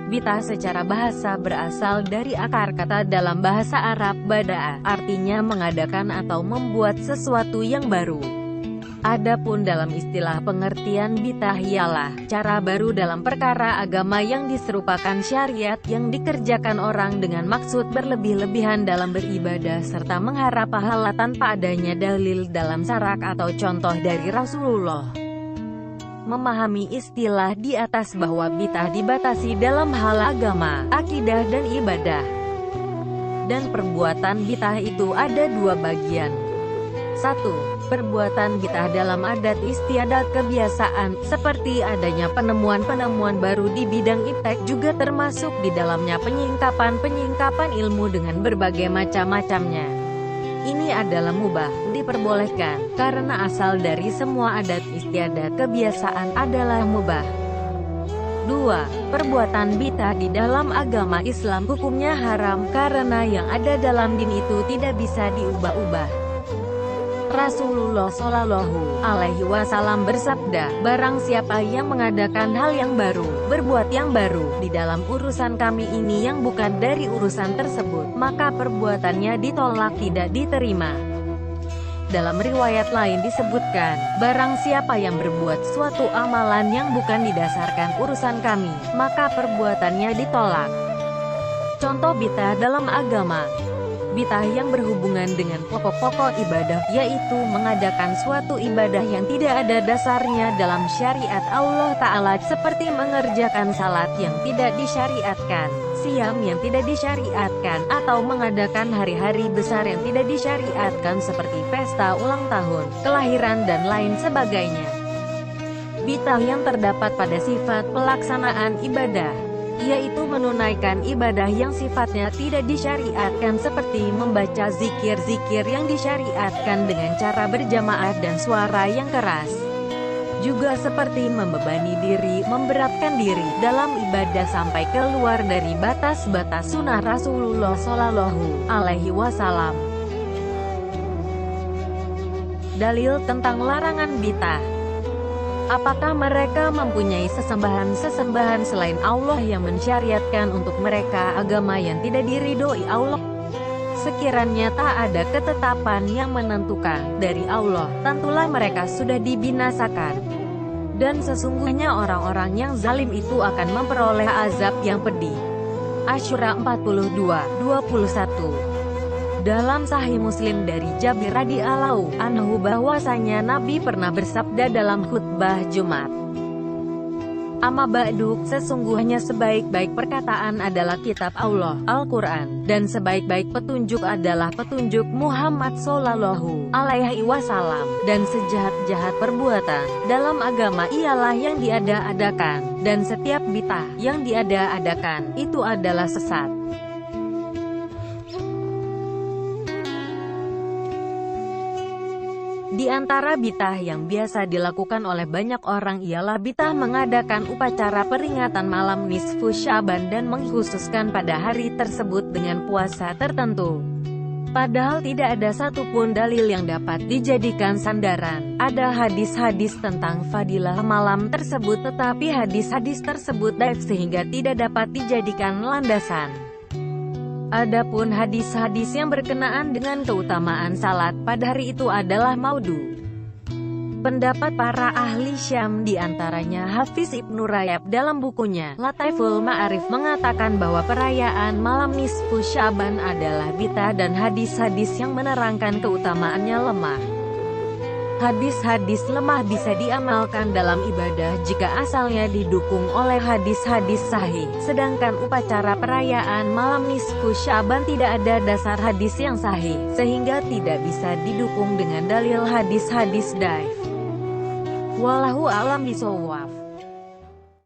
Bid'ah secara bahasa berasal dari akar kata dalam bahasa Arab bada'a, artinya mengadakan atau membuat sesuatu yang baru. Adapun dalam istilah pengertian bid'ah ialah cara baru dalam perkara agama yang diserupakan syariat yang dikerjakan orang dengan maksud berlebih-lebihan dalam beribadah serta mengharap pahala tanpa adanya dalil dalam syarak atau contoh dari Rasulullah. Memahami istilah di atas bahwa bid'ah dibatasi dalam hal agama, akidah dan ibadah. Dan perbuatan bid'ah itu ada dua bagian. 1. Perbuatan bid'ah dalam adat istiadat kebiasaan, seperti adanya penemuan-penemuan baru di bidang iptek, juga termasuk di dalamnya penyingkapan ilmu dengan berbagai macam-macamnya. Ini adalah mubah, diperbolehkan, karena asal dari semua adat istiadat kebiasaan adalah mubah. 2. Perbuatan bid'ah di dalam agama Islam hukumnya haram, karena yang ada dalam din itu tidak bisa diubah-ubah. Rasulullah Shallallahu Alaihi Wasallam bersabda, barang siapa yang mengadakan hal yang baru, berbuat yang baru, di dalam urusan kami ini yang bukan dari urusan tersebut, maka perbuatannya ditolak, tidak diterima. Dalam riwayat lain disebutkan, barang siapa yang berbuat suatu amalan yang bukan didasarkan urusan kami, maka perbuatannya ditolak. Contoh bid'ah dalam agama. Bid'ah yang berhubungan dengan pokok-pokok ibadah, yaitu mengadakan suatu ibadah yang tidak ada dasarnya dalam syariat Allah Ta'ala, seperti mengerjakan salat yang tidak disyariatkan, siam yang tidak disyariatkan, atau mengadakan hari-hari besar yang tidak disyariatkan seperti pesta ulang tahun, kelahiran dan lain sebagainya. Bid'ah yang terdapat pada sifat pelaksanaan ibadah, yaitu menunaikan ibadah yang sifatnya tidak disyariatkan seperti membaca zikir-zikir yang disyariatkan dengan cara berjamaah dan suara yang keras. Juga seperti membebani diri, memberatkan diri dalam ibadah sampai keluar dari batas-batas sunnah Rasulullah Shallallahu Alaihi Wasallam. Dalil tentang larangan bid'ah. Apakah mereka mempunyai sesembahan-sesembahan selain Allah yang mensyariatkan untuk mereka agama yang tidak diridhoi Allah? Sekiranya tak ada ketetapan yang menentukan dari Allah, tentulah mereka sudah dibinasakan. Dan sesungguhnya orang-orang yang zalim itu akan memperoleh azab yang pedih. Asy-Syura 42:21. Dalam Sahih Muslim dari Jabir radhiyallahu anhu bahwasanya Nabi pernah bersabda dalam khutbah Jumat, Amma ba'du, sesungguhnya sebaik-baik perkataan adalah kitab Allah, Al-Quran, dan sebaik-baik petunjuk adalah petunjuk Muhammad Sallallahu Alaihi Wasallam, dan sejahat-jahat perbuatan dalam agama ialah yang diada-adakan, dan setiap bid'ah yang diada-adakan itu adalah sesat. Di antara bid'ah yang biasa dilakukan oleh banyak orang ialah bid'ah mengadakan upacara peringatan malam nisfu Sya'ban dan mengkhususkan pada hari tersebut dengan puasa tertentu. Padahal tidak ada satupun dalil yang dapat dijadikan sandaran. Ada hadis-hadis tentang fadilah malam tersebut, tetapi hadis-hadis tersebut dhaif sehingga tidak dapat dijadikan landasan. Adapun hadis-hadis yang berkenaan dengan keutamaan salat pada hari itu adalah maudhu. Pendapat para ahli Syam diantaranya Hafiz Ibnu Rajab dalam bukunya Lataiful Ma'arif mengatakan bahwa perayaan malam nisfu Sya'ban adalah bid'ah dan hadis-hadis yang menerangkan keutamaannya lemah. Hadis-hadis lemah bisa diamalkan dalam ibadah jika asalnya didukung oleh hadis-hadis sahih, sedangkan upacara perayaan malam nisfu Sya'ban tidak ada dasar hadis yang sahih, sehingga tidak bisa didukung dengan dalil hadis-hadis dhaif. Wallahu a'lam bishawab.